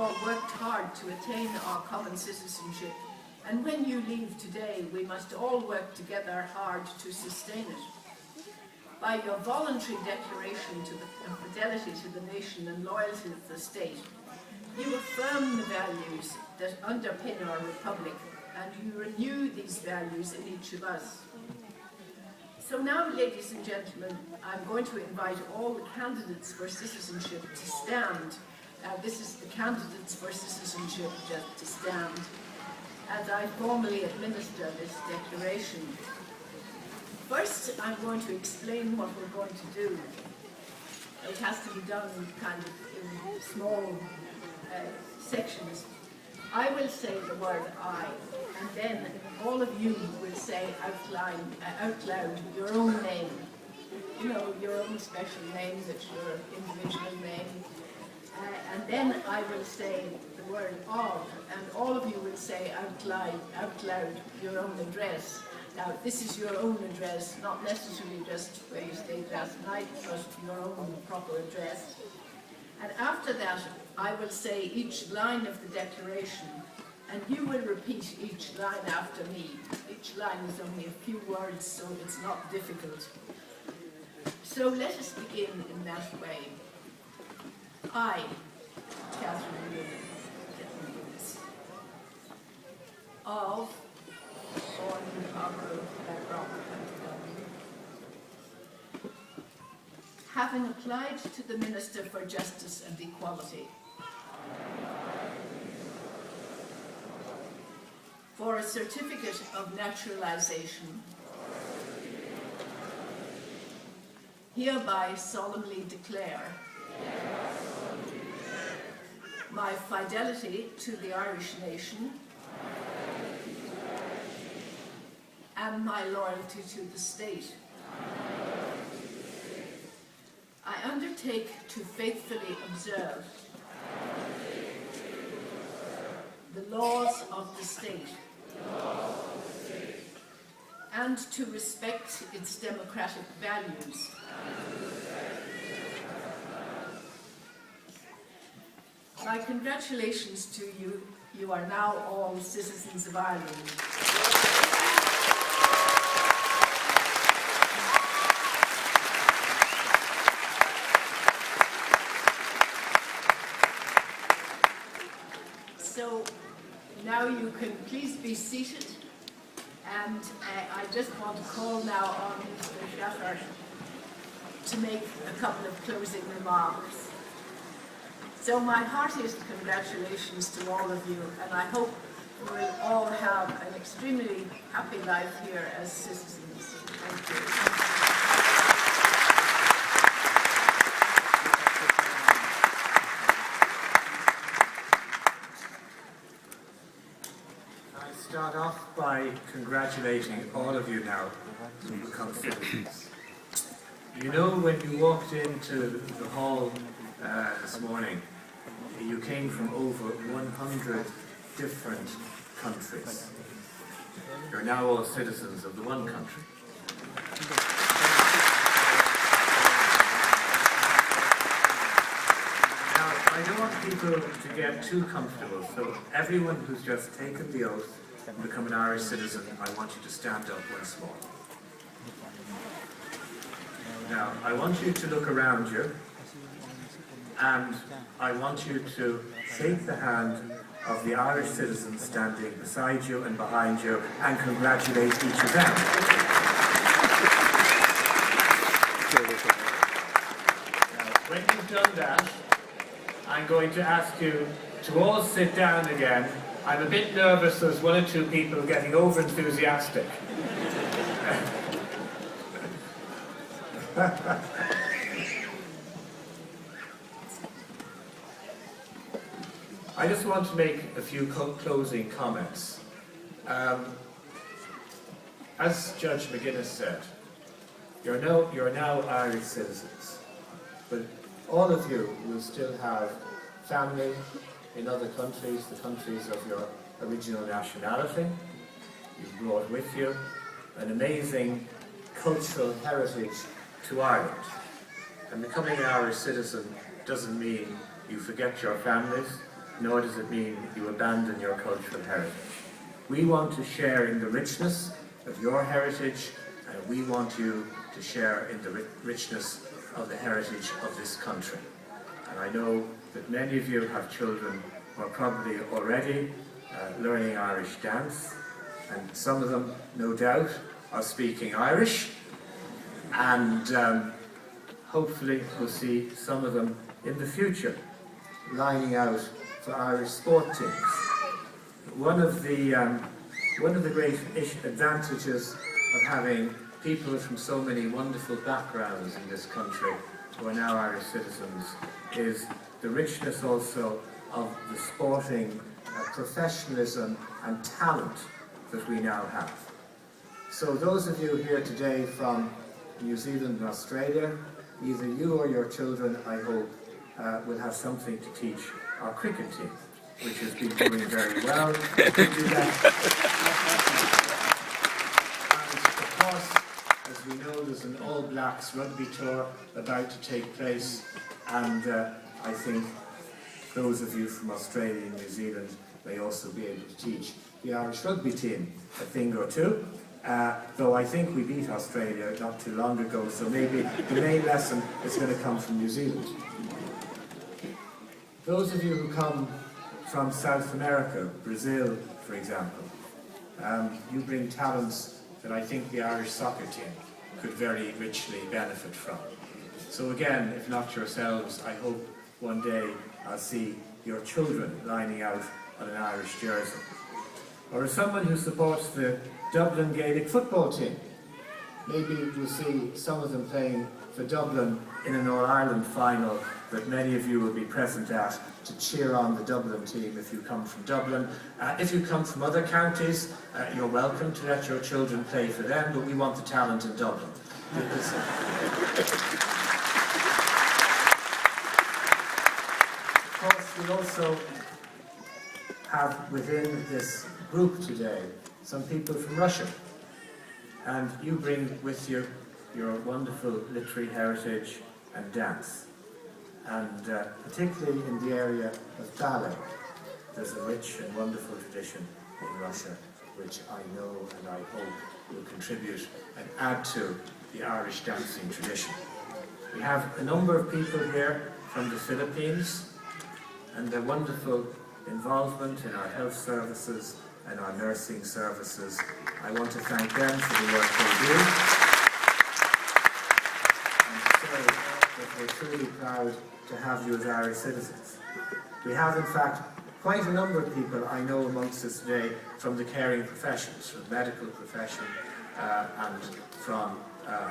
all worked hard to attain our common citizenship, and when you leave today, we must all work together hard to sustain it. By your voluntary declaration of fidelity to the nation and loyalty to the state, you affirm the values that underpin our republic, and you renew these values in each of us. So now, ladies and gentlemen, I'm going to invite all the candidates for citizenship to stand. This is the candidates for citizenship just to stand as I formally administer this declaration. First, I'm going to explain what we're going to do. It has to be done kind of in small sections. I will say the word I, and then all of you will say out loud your own name. You know, your own special name, that's your individual name. And then I will say the word of, and all of you will say out loud your own address. Now, this is your own address, not necessarily just where you stayed last night, but your own proper address. And after that, I will say each line of the declaration, and you will repeat each line after me. Each line is only a few words, so it's not difficult. So let us begin in that way. I, Catherine Williams, of having applied to the Minister for Justice and Equality for a certificate of naturalization, hereby solemnly declare my fidelity to the Irish nation and my loyalty to the state. I undertake to faithfully observe the laws of the state and to respect its democratic values. My congratulations to you. You are now all citizens of Ireland. So now you can please be seated, and I just want to call now on Mr. Shatter to make a couple of closing remarks. So my heartiest congratulations to all of you, and I hope we will all have an extremely happy life here as citizens. Thank you. I start off by congratulating all of you now who become citizens. You know, when you walked into the hall this morning, you came from over 100 different countries. You're now all citizens of the one country. Now, I don't want people to get too comfortable, so everyone who's just taken the oath and become an Irish citizen, I want you to stand up once more. Now, I want you to look around you, and I want you to shake the hand of the Irish citizens standing beside you and behind you and congratulate each of them. Now, when you've done that, I'm going to ask you to all sit down again. I'm a bit nervous, there's one or two people getting over-enthusiastic. I just want to make a few closing comments. As Judge McGuinness said, you're now Irish citizens, but all of you will still have family in other countries, the countries of your original nationality. You've brought with you an amazing cultural heritage to Ireland. And becoming an Irish citizen doesn't mean you forget your families, nor does it mean you abandon your cultural heritage. We want to share in the richness of your heritage, and we want you to share in the richness of the heritage of this country. And I know that many of you have children who are probably already learning Irish dance, and some of them, no doubt, are speaking Irish, and hopefully we'll see some of them in the future lining out for Irish sport teams. One of the great advantages of having people from so many wonderful backgrounds in this country who are now Irish citizens is the richness also of the sporting professionalism and talent that we now have. So those of you here today from New Zealand and Australia, either you or your children, I hope, will have something to teach our cricket team, which has been doing very well. And of course, as we know, there's an All Blacks rugby tour about to take place, and I think those of you from Australia and New Zealand may also be able to teach the Irish rugby team a thing or two. Though I think we beat Australia not too long ago, so maybe the main lesson is going to come from New Zealand. Those of you who come from South America, Brazil, for example, you bring talents that I think the Irish soccer team could very richly benefit from. So again, if not yourselves, I hope one day I'll see your children lining out on an Irish jersey. Or as someone who supports the Dublin Gaelic football team, maybe we'll see some of them playing for Dublin in an All-Ireland final that many of you will be present at to cheer on the Dublin team if you come from Dublin. If you come from other counties, you're welcome to let your children play for them, but we want the talent in Dublin. Of course, we also have within this group today some people from Russia, and you bring with you your wonderful literary heritage and dance, and particularly in the area of ballet, there's a rich and wonderful tradition in Russia which I know and I hope will contribute and add to the Irish dancing tradition. We have a number of people here from the Philippines, and their wonderful involvement in our health services and our nursing services. I want to thank them for the work they do, and to say that we're truly proud to have you as Irish citizens. We have, in fact, quite a number of people I know amongst us today from the caring professions, from the medical profession and from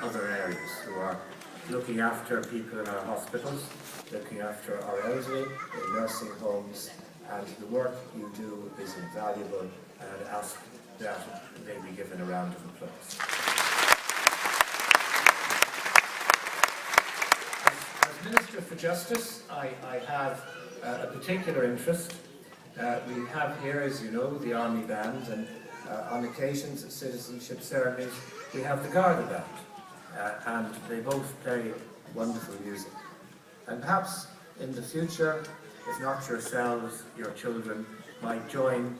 other areas who are looking after people in our hospitals, looking after our elderly in nursing homes, and the work you do is invaluable, and I'd ask that they be given a round of applause. As Minister for Justice, I have a particular interest. We have here, as you know, the Army Band, and on occasions at citizenship ceremonies, we have the Garda Band, and they both play wonderful music. And perhaps in the future, if not yourselves, your children might join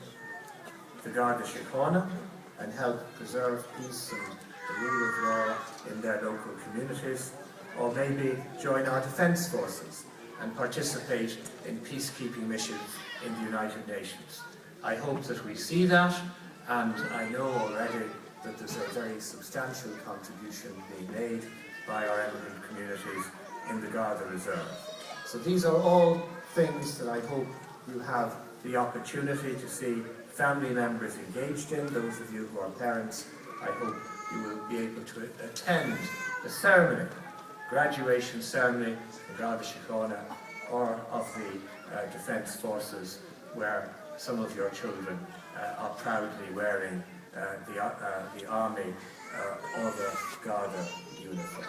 the Garda Síochána and help preserve peace and the rule of law in their local communities, or maybe join our defence forces and participate in peacekeeping missions in the United Nations. I hope that we see that, and I know already that there's a very substantial contribution being made by our immigrant communities in the Garda Reserve. So these are all things that I hope you have the opportunity to see family members engaged in. Those of you who are parents, I hope you will be able to attend the ceremony, graduation ceremony in Garda Síochána or of the Defence Forces, where some of your children are proudly wearing the Army or the Garda uniform.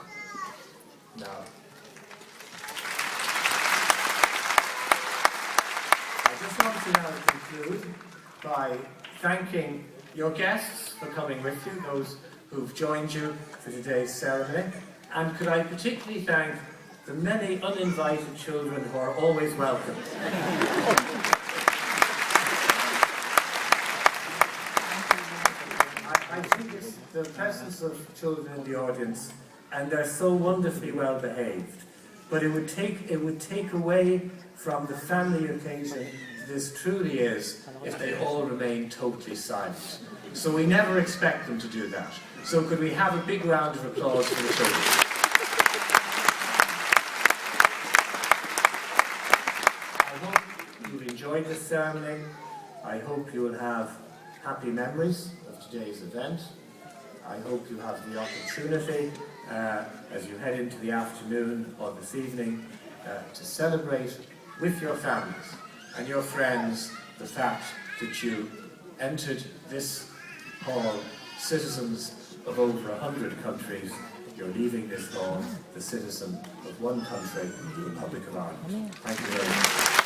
Now, I just want to now conclude by thanking your guests for coming with you, those who've joined you for today's ceremony, and could I particularly thank the many uninvited children who are always welcome. the presence of children in the audience, and they're so wonderfully well behaved. But it would take away from the family occasion this truly is if they all remain totally silent. So we never expect them to do that. So could we have a big round of applause for the children? I hope you've enjoyed this ceremony. I hope you will have happy memories of today's event. I hope you have the opportunity, as you head into the afternoon or this evening, to celebrate with your families and your friends the fact that you entered this hall citizens of over 100 countries. You're leaving this hall the citizen of one country, the Republic of Ireland. Thank you very much.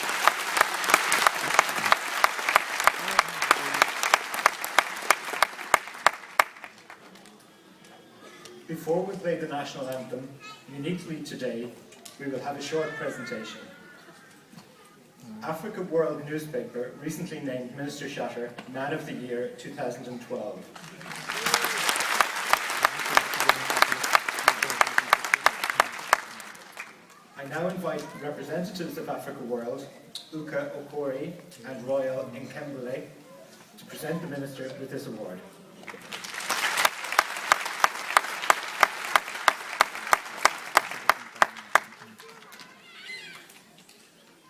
Before we play the national anthem, uniquely today, we will have a short presentation. Africa World newspaper recently named Minister Shatter Man of the Year 2012. I now invite representatives of Africa World, Uka Okori and Royal Nkembele, to present the Minister with this award.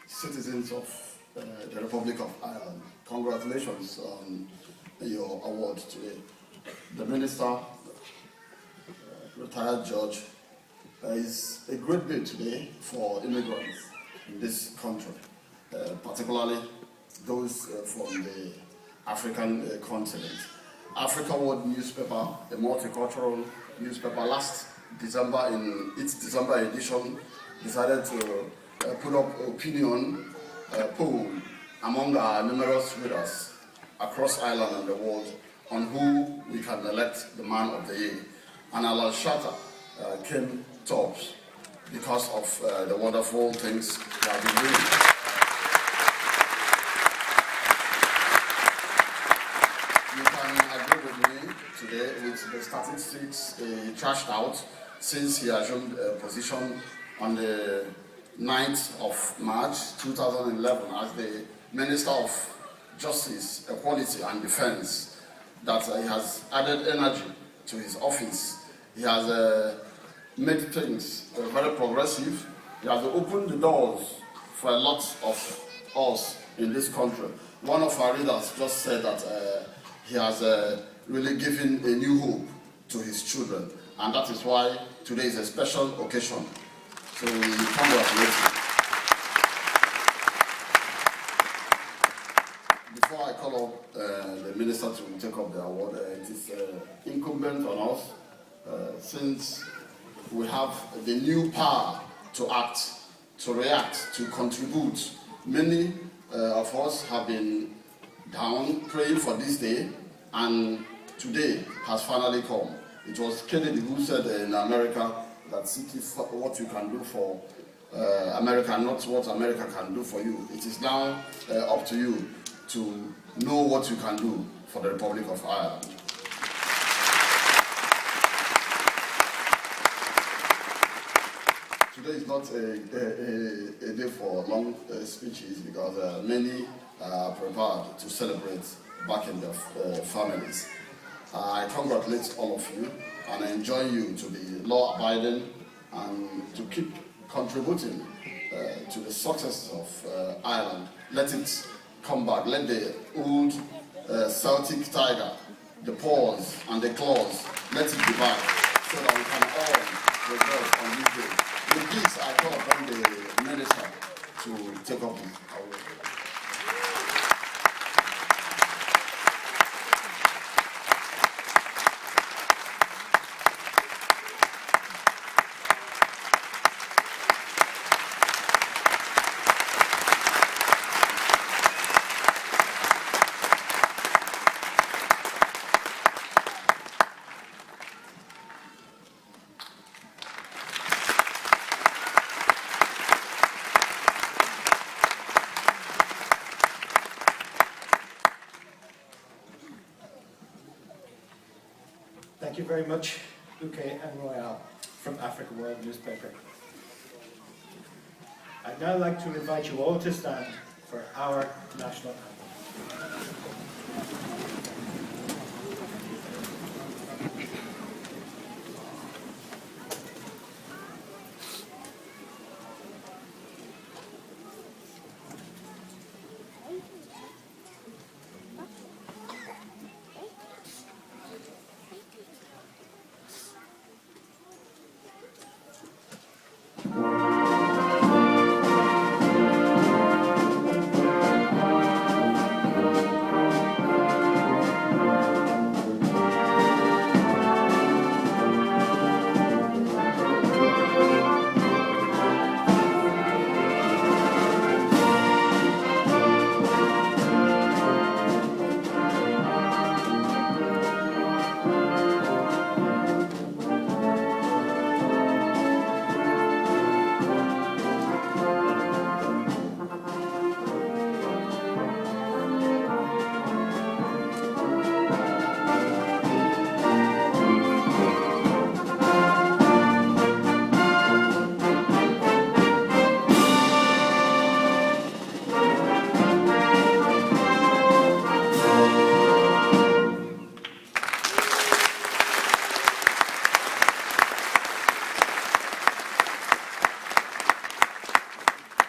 Citizens of the Republic of Ireland, congratulations on your award today. The Minister, retired judge, is a great day today for immigrants in this country, particularly those from the African continent. Africa World newspaper, a multicultural newspaper, last December, in its December edition, decided to put up opinion poll among our numerous readers across Ireland and the world on who we can elect the man of the year. And Alan Shatter came top because of the wonderful things he has been doing. You can agree with me today with the statistics he trashed out since he assumed a position on the 9th of March 2011 as the Minister of Justice, Equality and Defense, that he has added energy to his office. He has made things very progressive. He has opened the doors for a lot of us in this country. One of our readers just said that he has really given a new hope to his children, and that is why today is a special occasion. So we congratulate you. Before I call up the Minister to take up the award, it is incumbent on us, since we have the new power to act, to react, to contribute. Many of us have been down praying for this day, and today has finally come. It was Kennedy who said in America that seek what you can do for America, not what America can do for you. It is now up to you to know what you can do for the Republic of Ireland. Today is not a day for long speeches, because many are prepared to celebrate back in their families. I congratulate all of you, and I enjoin you to be law-abiding and to keep contributing to the success of Ireland. Let it come back. Let the old Celtic tiger, the paws and the claws, let it be back, so that we can all rejoice on this day. With this, I call upon the Minister to take up his award. Thank you very much, Uke and Royal from Africa World newspaper. I'd now like to invite you all to stand for our national anthem.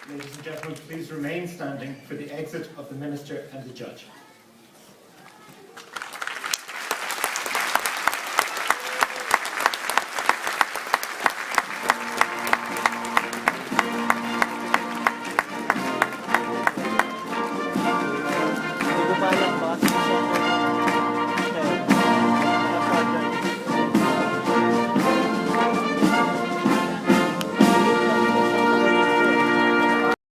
Ladies and gentlemen, please remain standing for the exit of the Minister and the Judge.